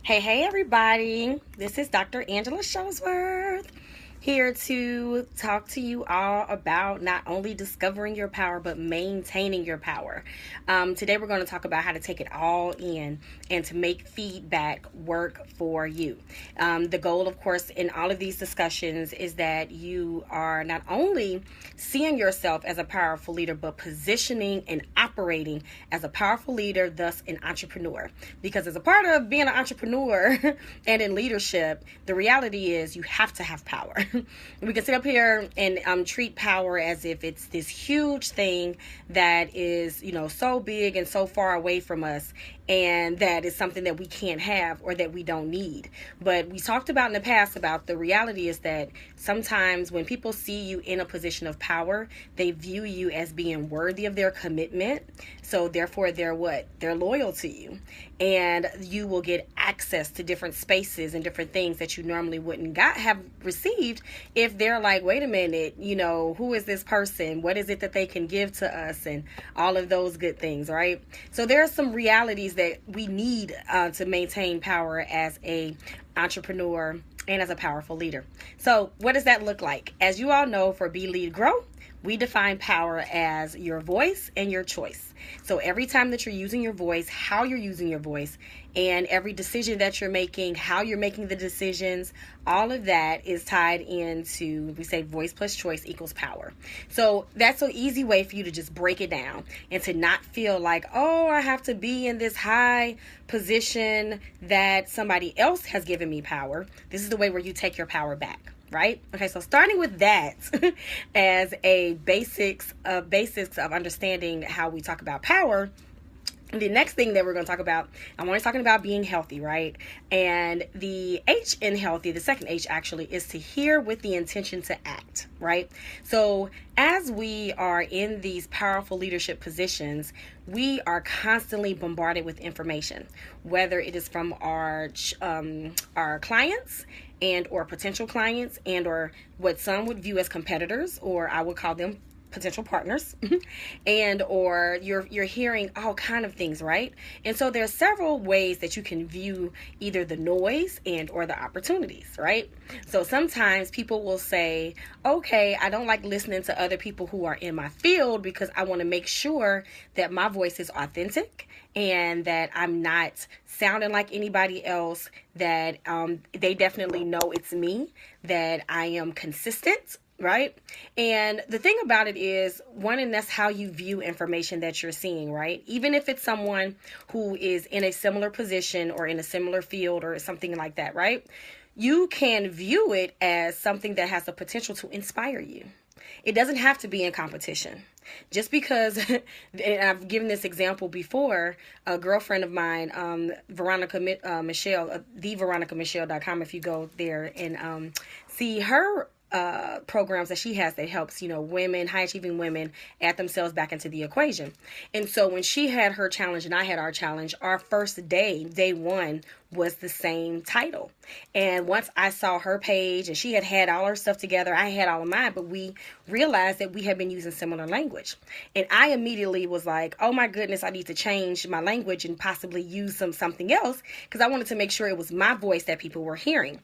Hey, everybody. This is Dr. Angela Showsworth here to talk to you all about not only discovering your power, but maintaining your power. Today, we're going to talk about how to take it all in and to make feedback work for you. The goal, of course, in all of these discussions is that you are not only seeing yourself as a powerful leader, but positioning and operating as a powerful leader, thus an entrepreneur. Because as a part of being an entrepreneur and in leadership, the reality is you have to have power. We can sit up here and treat power as if it's this huge thing that is, so big and so far away from us, and that is something that we can't have or that we don't need. But we talked about in the past about the reality is that sometimes when people see you in a position of power, they view you as being worthy of their commitment. So therefore, they're what? They're loyal to you. And you will get access to different spaces and different things that you normally wouldn't have received if they're like, wait a minute, who is this person? What is it that they can give to us? And all of those good things, right? So there are some realities that we need to maintain power as a entrepreneur and as a powerful leader. So what does that look like? As you all know, for Be.Lead.Grow, we define power as your voice and your choice. So every time that you're using your voice, how you're using your voice, and every decision that you're making, how you're making the decisions, all of that is tied into, we say voice plus choice equals power. So that's an easy way for you to just break it down and to not feel like, oh, I have to be in this high position that somebody else has given me power. This is the way where you take your power back. Right? Okay, so starting with that as a basics of understanding how we talk about power. The next thing that we're going to talk about, I'm always talking about being healthy, right? And the H in healthy, the second H actually, is to hear with the intention to act, right? So as we are in these powerful leadership positions, we are constantly bombarded with information, whether it is from our clients and or potential clients and or what some would view as competitors, or I would call them potential partners, and or you're hearing all kind of things, right? And so there's several ways that you can view either the noise and or the opportunities, right? So sometimes people will say, okay, I don't like listening to other people who are in my field because I want to make sure that my voice is authentic and that I'm not sounding like anybody else, that they definitely know it's me, that I am consistent, right? And the thing about it is, one, and that's how you view information that you're seeing, right? Even if it's someone who is in a similar position or in a similar field or something like that, right? You can view it as something that has the potential to inspire you. It doesn't have to be in competition. Just because, and I've given this example before, a girlfriend of mine, Veronica Michelle, theveronicamichelle.com, if you go there and see her programs that she has that helps, women, high achieving women add themselves back into the equation. And so when she had her challenge and I had our challenge, our first day one, was the same title. And once I saw her page and she had all her stuff together, I had all of mine, but we realized that we had been using similar language. And I immediately was like, oh my goodness, I need to change my language and possibly use something else, because I wanted to make sure it was my voice that people were hearing.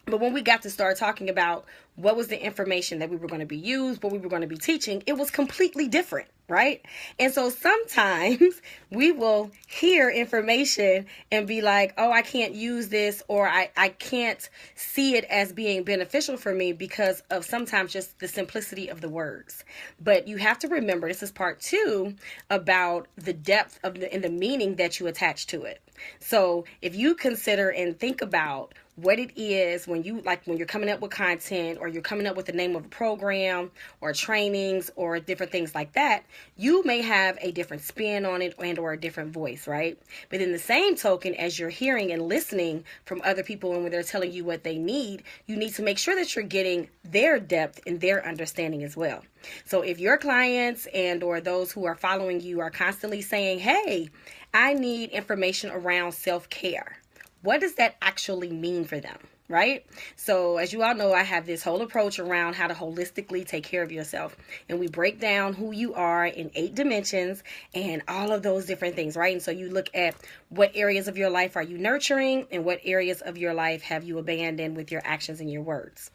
But when we got to start talking about what was the information that we were going to be used, what we were going to be teaching, it was completely different, right? And so sometimes we will hear information and be like, oh, I can't use this, or I can't see it as being beneficial for me because of sometimes just the simplicity of the words. But you have to remember, this is part 2 about the depth of and the meaning that you attach to it. So if you consider and think about what it is when you're coming up with content, or you're coming up with the name of a program or trainings or different things like that, you may have a different spin on it and or a different voice, right? But in the same token, as you're hearing and listening from other people and when they're telling you what they need, you need to make sure that you're getting their depth and their understanding as well. So if your clients and or those who are following you are constantly saying, hey, I need information around self-care, what does that actually mean for them? right? So as you all know, I have this whole approach around how to holistically take care of yourself. And we break down who you are in 8 dimensions and all of those different things, right? And so you look at what areas of your life are you nurturing and what areas of your life have you abandoned with your actions and your words.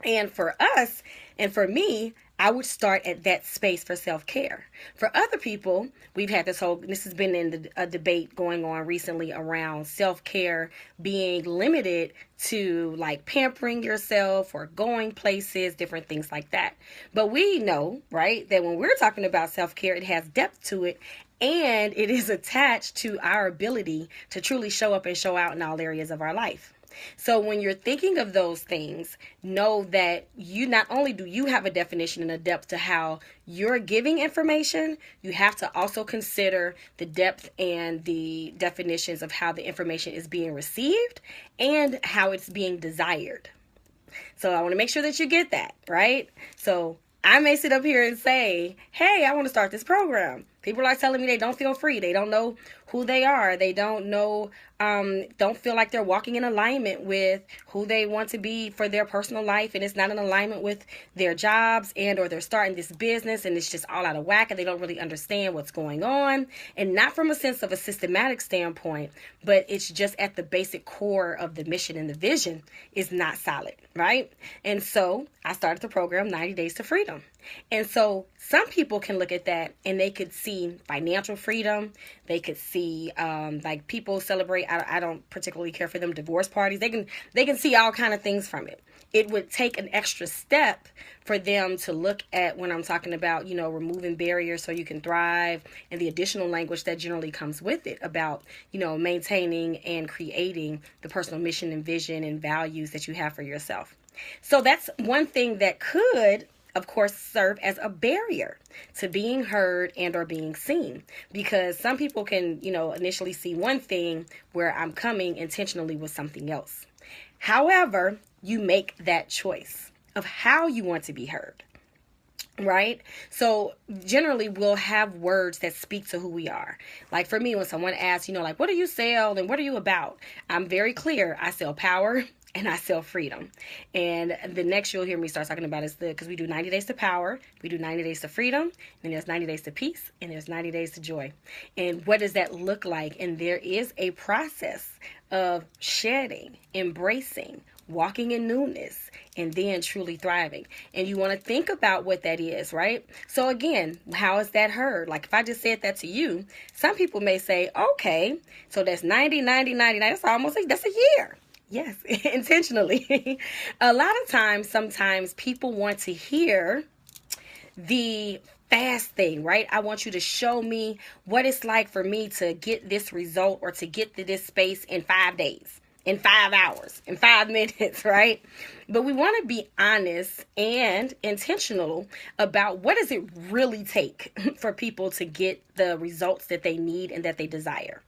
And for us, and for me, I would start at that space for self-care. For other people, we've had this has been in a debate going on recently around self-care being limited to like pampering yourself or going places, different things like that. But we know, right, that when we're talking about self-care, it has depth to it. And it is attached to our ability to truly show up and show out in all areas of our life. So when you're thinking of those things, know that you not only do you have a definition and a depth to how you're giving information, you have to also consider the depth and the definitions of how the information is being received and how it's being desired. So I want to make sure that you get that, right? So I may sit up here and say, hey, I want to start this program. People are telling me they don't feel free. They don't know who they are. They don't know, don't feel like they're walking in alignment with who they want to be for their personal life. And it's not in alignment with their jobs or they're starting this business and it's just all out of whack and they don't really understand what's going on. And not from a sense of a systematic standpoint, but it's just at the basic core of the mission and the vision is not solid, right? And so I started the program 90 Days to Freedom. And so some people can look at that and they could see financial freedom. They could see like people celebrate. I don't particularly care for them divorce parties. They can see all kind of things from it. It would take an extra step for them to look at when I'm talking about, removing barriers so you can thrive and the additional language that generally comes with it about, maintaining and creating the personal mission and vision and values that you have for yourself. So that's one thing that could, of course, serve as a barrier to being heard and or being seen, because some people can, initially see one thing where I'm coming intentionally with something else. However, you make that choice of how you want to be heard, right? So generally we'll have words that speak to who we are. Like for me, when someone asks, like, what do you sell and what are you about? I'm very clear. I sell power and I sell freedom. And the next you'll hear me start talking about is because we do 90 days to power, we do 90 days to freedom, and there's 90 days to peace, and there's 90 days to joy. And what does that look like? And there is a process of shedding, embracing, walking in newness, and then truly thriving. And you want to think about what that is, right? So again, how is that heard? Like if I just said that to you, some people may say, okay, so that's 90, 90, 90, that's that's a year. Yes, intentionally. A lot of times, sometimes people want to hear the fast thing, right? I want you to show me what it's like for me to get this result or to get to this space in 5 days, in 5 hours, in 5 minutes, right? But we want to be honest and intentional about what does it really take for people to get the results that they need and that they desire.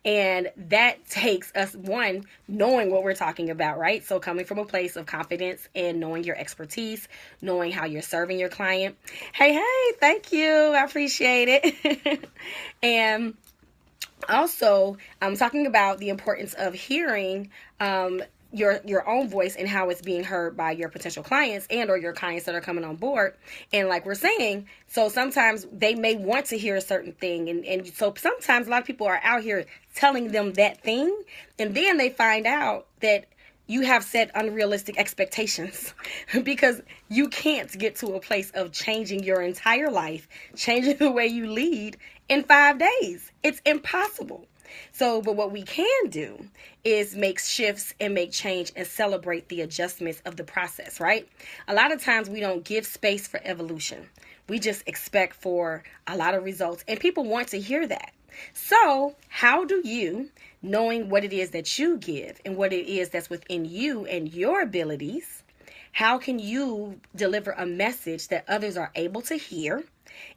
And that takes us, one, knowing what we're talking about, right? So coming from a place of confidence and knowing your expertise, knowing how you're serving your client. Hey, thank you. I appreciate it. And also, I'm talking about the importance of hearing your own voice and how it's being heard by your potential clients and or your clients that are coming on board. And like we're saying, so sometimes they may want to hear a certain thing. And so sometimes a lot of people are out here telling them that thing. And then they find out that you have set unrealistic expectations because you can't get to a place of changing your entire life, changing the way you lead in 5 days. It's impossible. So, but what we can do is make shifts and make change and celebrate the adjustments of the process, right? A lot of times we don't give space for evolution. We just expect for a lot of results, and people want to hear that. So how do you, knowing what it is that you give and what it is that's within you and your abilities, how can you deliver a message that others are able to hear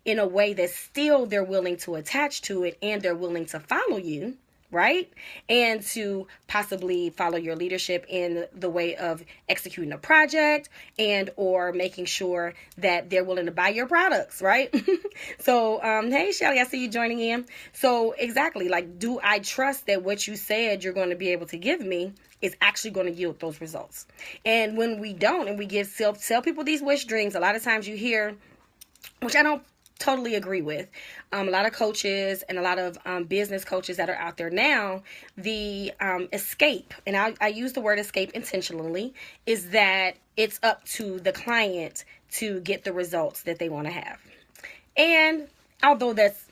in a way that still they're willing to attach to it and they're willing to follow you, right? And to possibly follow your leadership in the way of executing a project and or making sure that they're willing to buy your products, right? So, hey, Shelly, I see you joining in. So exactly, like, do I trust that what you said you're going to be able to give me is actually going to yield those results? And when we don't, and we give sell people these wish dreams, a lot of times you hear, which I don't totally agree with, a lot of coaches and a lot of business coaches that are out there now, the escape, and I use the word escape intentionally, is that it's up to the client to get the results that they want to have. And although that's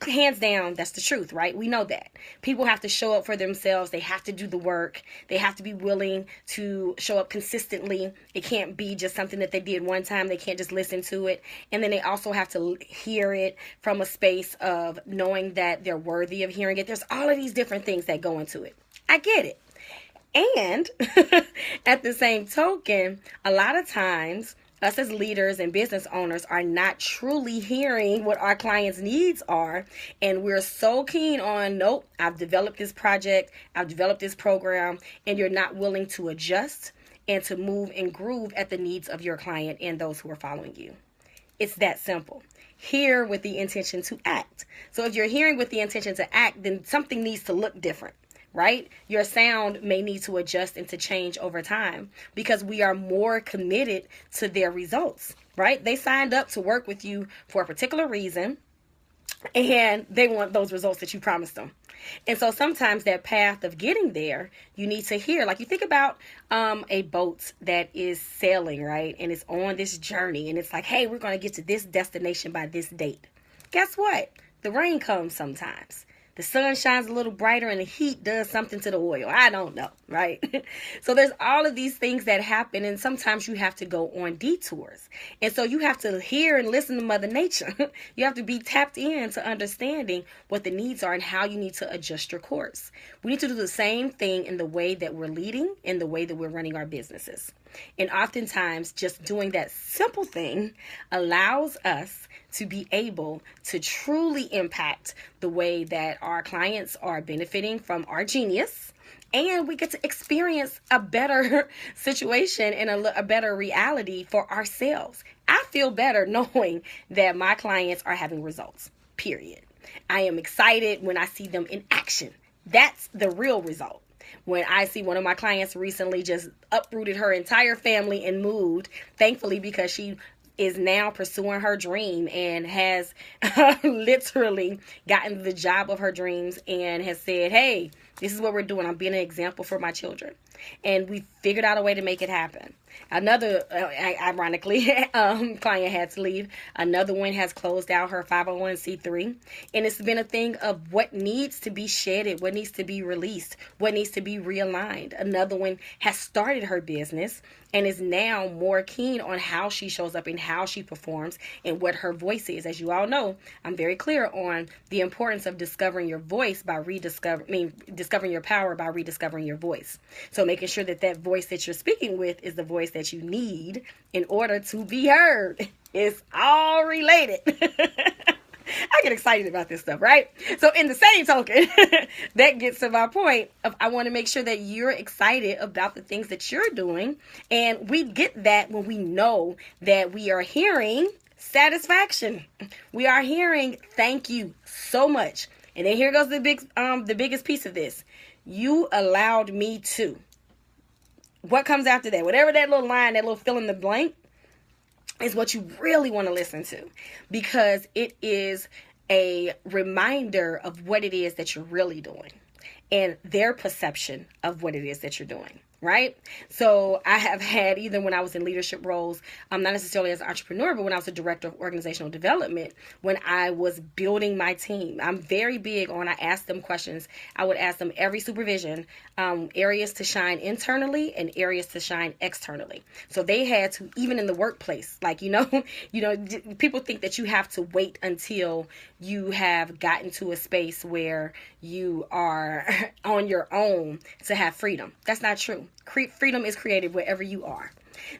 hands down, that's the truth, right? We know that people have to show up for themselves. They have to do the work. They have to be willing to show up consistently. It can't be just something that they did one time. They can't just listen to it. And then they also have to hear it from a space of knowing that they're worthy of hearing it. There's all of these different things that go into it. I get it. And at the same token, a lot of times us as leaders and business owners are not truly hearing what our clients' needs are. And we're so keen on, nope, I've developed this project, I've developed this program, and you're not willing to adjust and to move and groove at the needs of your client and those who are following you. It's that simple. Hear with the intention to act. So if you're hearing with the intention to act, then something needs to look different, right? Your sound may need to adjust and to change over time because we are more committed to their results, right? They signed up to work with you for a particular reason, and they want those results that you promised them. And so sometimes that path of getting there, you need to hear, like you think about a boat that is sailing, right? And it's on this journey, and it's like, hey, we're going to get to this destination by this date. Guess what? The rain comes sometimes. The sun shines a little brighter and the heat does something to the oil. I don't know, right? So there's all of these things that happen, and sometimes you have to go on detours. And so you have to hear and listen to Mother Nature. You have to be tapped in to understanding what the needs are and how you need to adjust your course. We need to do the same thing in the way that we're leading, in the way that we're running our businesses. And oftentimes just doing that simple thing allows us to be able to truly impact the way that our clients are benefiting from our genius. And we get to experience a better situation and a better reality for ourselves. I feel better knowing that my clients are having results, period. I am excited when I see them in action. That's the real result. When I see one of my clients recently just uprooted her entire family and moved, thankfully, because she is now pursuing her dream and has literally gotten the job of her dreams and has said, hey, this is what we're doing. I'm being an example for my children. And we figured out a way to make it happen. Another, ironically, client had to leave. Another one has closed out her 501c3. And it's been a thing of what needs to be shedded, what needs to be released, what needs to be realigned. Another one has started her business and is now more keen on how she shows up and how she performs and what her voice is. As you all know, I'm very clear on the importance of discovering your voice by discovering your power by rediscovering your voice. So making sure that that voice that you're speaking with is the voice that you need in order to be heard. It's all related. I get excited about this stuff, right? So in the same token, that gets to my point of I want to make sure that you're excited about the things that you're doing. And we get that when we know that we are hearing satisfaction. We are hearing thank you so much. And then here goes the biggest piece of this. You allowed me to. What comes after that? Whatever that little line, that little fill in the blank, is what you really want to listen to, because it is a reminder of what it is that you're really doing and their perception of what it is that you're doing. Right? So I have had, either when I was in leadership roles, not necessarily as an entrepreneur, but when I was a director of organizational development, when I was building my team, I'm very big on, I ask them questions. I would ask them every supervision, areas to shine internally and areas to shine externally. So they had to, even in the workplace, like, people think that you have to wait until you have gotten to a space where you are on your own to have freedom. That's not true. Freedom is created wherever you are.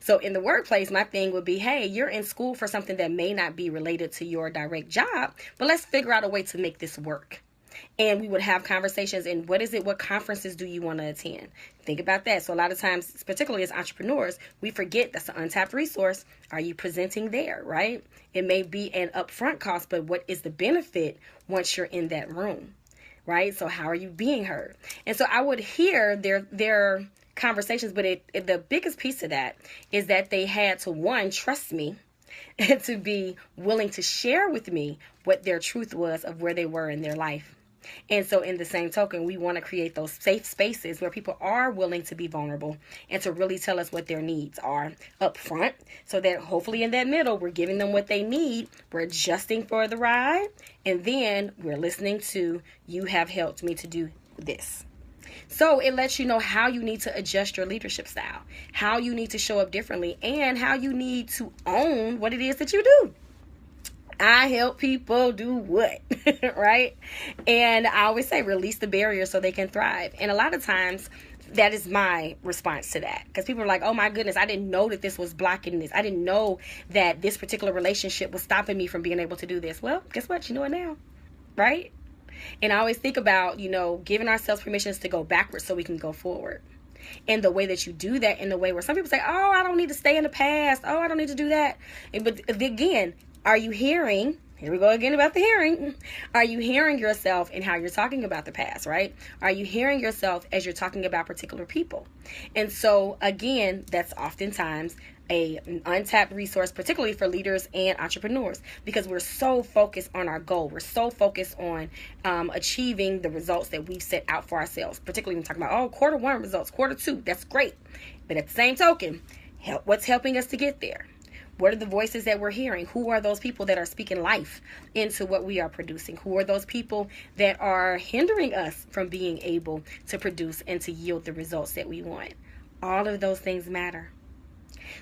So in the workplace, my thing would be, hey, you're in school for something that may not be related to your direct job, but let's figure out a way to make this work. And we would have conversations. And what conferences do you want to attend? Think about that. So a lot of times, particularly as entrepreneurs, we forget that's an untapped resource. Are you presenting there, right? It may be an upfront cost, but what is the benefit once you're in that room, right? So how are you being heard? And so I would hear their conversations, but the biggest piece of that is that they had to, one, trust me, and to be willing to share with me what their truth was of where they were in their life. And so in the same token, we want to create those safe spaces where people are willing to be vulnerable and to really tell us what their needs are up front, so that hopefully in that middle, we're giving them what they need. We're adjusting for the ride. And then we're listening to, you have helped me to do this. So it lets you know how you need to adjust your leadership style, how you need to show up differently, and how you need to own what it is that you do. I help people do what, right? And I always say, release the barriers so they can thrive. And a lot of times, that is my response to that. Because people are like, oh my goodness, I didn't know that this was blocking this. I didn't know that this particular relationship was stopping me from being able to do this. Well, guess what? You know it now, right? And I always think about, giving ourselves permissions to go backwards so we can go forward. And the way that you do that, in the way where some people say, oh, I don't need to stay in the past. Oh, I don't need to do that. But again, are you hearing? Here we go again about the hearing. Are you hearing yourself in how you're talking about the past, right? Are you hearing yourself as you're talking about particular people? And so, again, that's oftentimes an untapped resource, particularly for leaders and entrepreneurs, because we're so focused on our goal. We're so focused on achieving the results that we've set out for ourselves, particularly when we're talking about, quarter one results, quarter two, that's great. But at the same token, what's helping us to get there? What are the voices that we're hearing? Who are those people that are speaking life into what we are producing? Who are those people that are hindering us from being able to produce and to yield the results that we want? All of those things matter.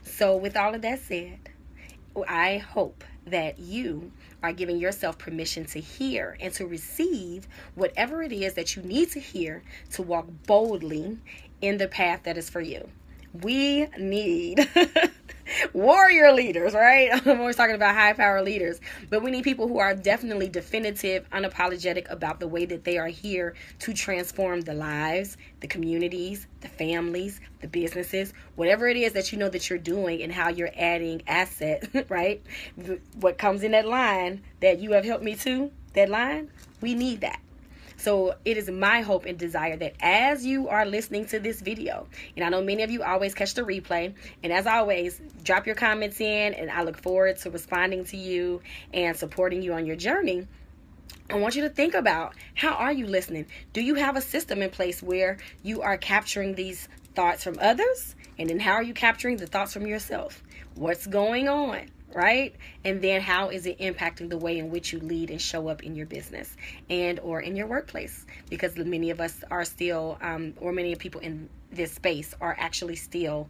So with all of that said, I hope that you are giving yourself permission to hear and to receive whatever it is that you need to hear to walk boldly in the path that is for you. We need warrior leaders, right? I'm always talking about high power leaders, but we need people who are definitely definitive, unapologetic about the way that they are here to transform the lives, the communities, the families, the businesses, whatever it is that you know that you're doing and how you're adding asset, right? What comes in that line that you have helped me to, that line, we need that. So it is my hope and desire that as you are listening to this video, and I know many of you always catch the replay, and as always, drop your comments in, and I look forward to responding to you and supporting you on your journey. I want you to think about, how are you listening? Do you have a system in place where you are capturing these thoughts from others? And then how are you capturing the thoughts from yourself? What's going on? Right? And then how is it impacting the way in which you lead and show up in your business and or in your workplace? Because many of us are still, or many people in this space are actually still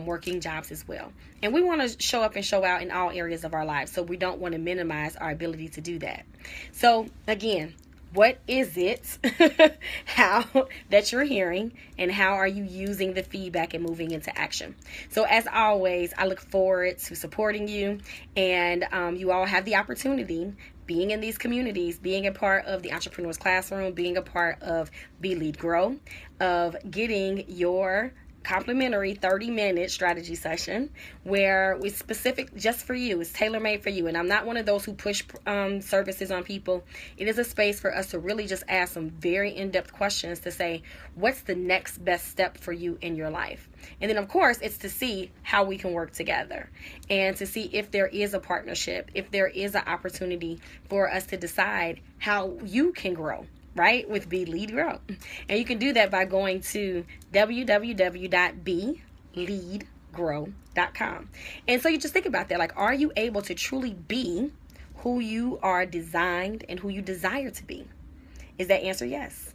working jobs as well. And we want to show up and show out in all areas of our lives. So we don't want to minimize our ability to do that. So again, what is it how that you're hearing, and how are you using the feedback and moving into action? So as always, I look forward to supporting you, and you all have the opportunity, being in these communities, being a part of the Entrepreneur's Classroom, being a part of Be.Lead.Grow, of getting your complimentary 30-minute strategy session where it's specific just for you. It's tailor-made for you. And I'm not one of those who push services on people. It is a space for us to really just ask some very in-depth questions to say, what's the next best step for you in your life? And then, of course, it's to see how we can work together and to see if there is a partnership, if there is an opportunity for us to decide how you can grow, right, with Be.Lead.Grow. And you can do that by going to www.Be.Lead.Grow.com. And so you just think about that. Like, are you able to truly be who you are designed and who you desire to be? Is that answer yes?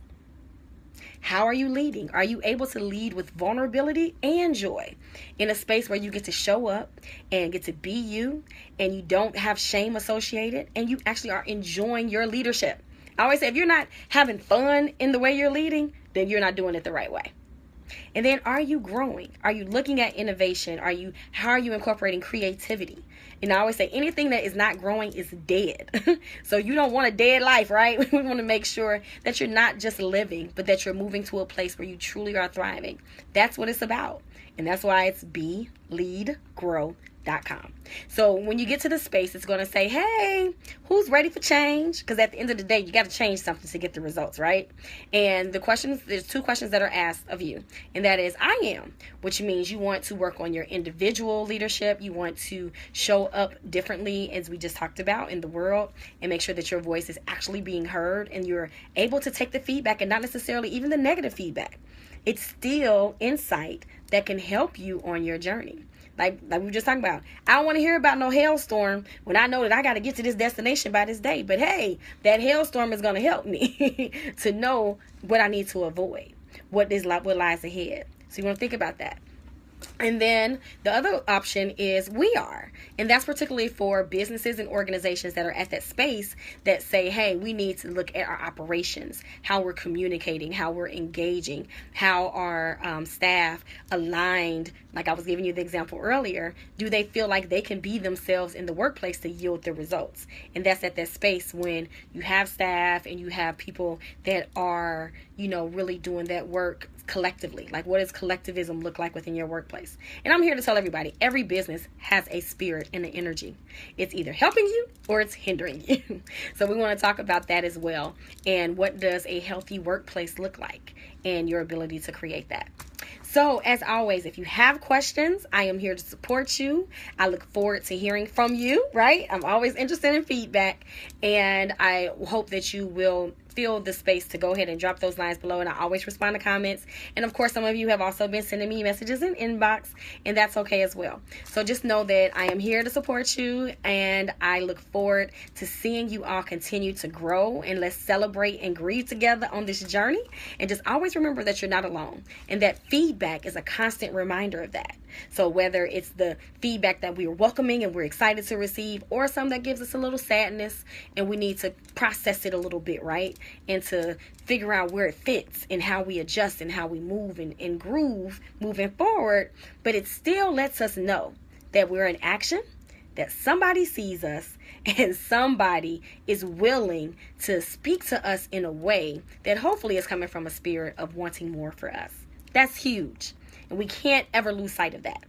How are you leading? Are you able to lead with vulnerability and joy in a space where you get to show up and get to be you, and you don't have shame associated, and you actually are enjoying your leadership? I always say, if you're not having fun in the way you're leading, then you're not doing it the right way. And then, are you growing? Are you looking at innovation? How are you incorporating creativity? And I always say anything that is not growing is dead. So you don't want a dead life, right? We want to make sure that you're not just living, but that you're moving to a place where you truly are thriving. That's what it's about. And that's why it's Be.Lead.Grow. So when you get to the space, it's going to say, hey, who's ready for change? Because at the end of the day, you got to change something to get the results, right? And there's 2 questions that are asked of you. And that is, I am, which means you want to work on your individual leadership. You want to show up differently, as we just talked about, in the world, and make sure that your voice is actually being heard and you're able to take the feedback, and not necessarily even the negative feedback. It's still insight that can help you on your journey. Like we were just talking about. I don't want to hear about no hailstorm when I know that I got to get to this destination by this day. But hey, that hailstorm is going to help me to know what I need to avoid, what lies ahead. So you want to think about that. And then the other option is we are. And that's particularly for businesses and organizations that are at that space that say, hey, we need to look at our operations, how we're communicating, how we're engaging, how our staff aligned. Like I was giving you the example earlier, do they feel like they can be themselves in the workplace to yield the results? And that's at that space when you have staff and you have people that are, really doing that work collectively. Like, what does collectivism look like within your workplace? And I'm here to tell everybody, every business has a spirit and an energy. It's either helping you or it's hindering you. So we want to talk about that as well. And what does a healthy workplace look like, and your ability to create that. So, as always, if you have questions, I am here to support you. I look forward to hearing from you, right? I'm always interested in feedback, and I hope that you will feel the space to go ahead and drop those lines below, and I always respond to comments. And of course, some of you have also been sending me messages in inbox, and that's okay as well. So just know that I am here to support you, and I look forward to seeing you all continue to grow, and let's celebrate and grieve together on this journey. And just always remember that you're not alone, and that feedback is a constant reminder of that. So whether it's the feedback that we are welcoming and we're excited to receive, or some that gives us a little sadness and we need to process it a little bit, right? And to figure out where it fits and how we adjust and how we move and groove moving forward. But it still lets us know that we're in action, that somebody sees us, and somebody is willing to speak to us in a way that hopefully is coming from a spirit of wanting more for us. That's huge. And we can't ever lose sight of that.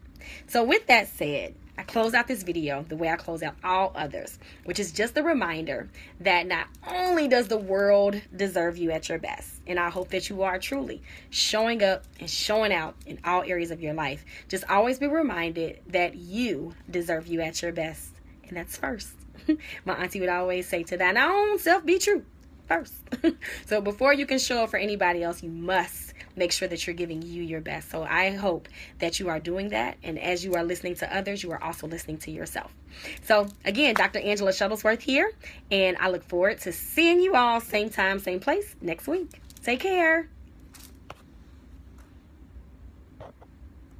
So with that said, I close out this video the way I close out all others, which is just a reminder that not only does the world deserve you at your best, and I hope that you are truly showing up and showing out in all areas of your life, just always be reminded that you deserve you at your best. And that's first. My auntie would always say, to thine own self be true first. So before you can show up for anybody else, you must make sure that you're giving you your best. So I hope that you are doing that. And as you are listening to others, you are also listening to yourself. So again, Dr. Angela Shuttlesworth here, and I look forward to seeing you all same time, same place next week. Take care.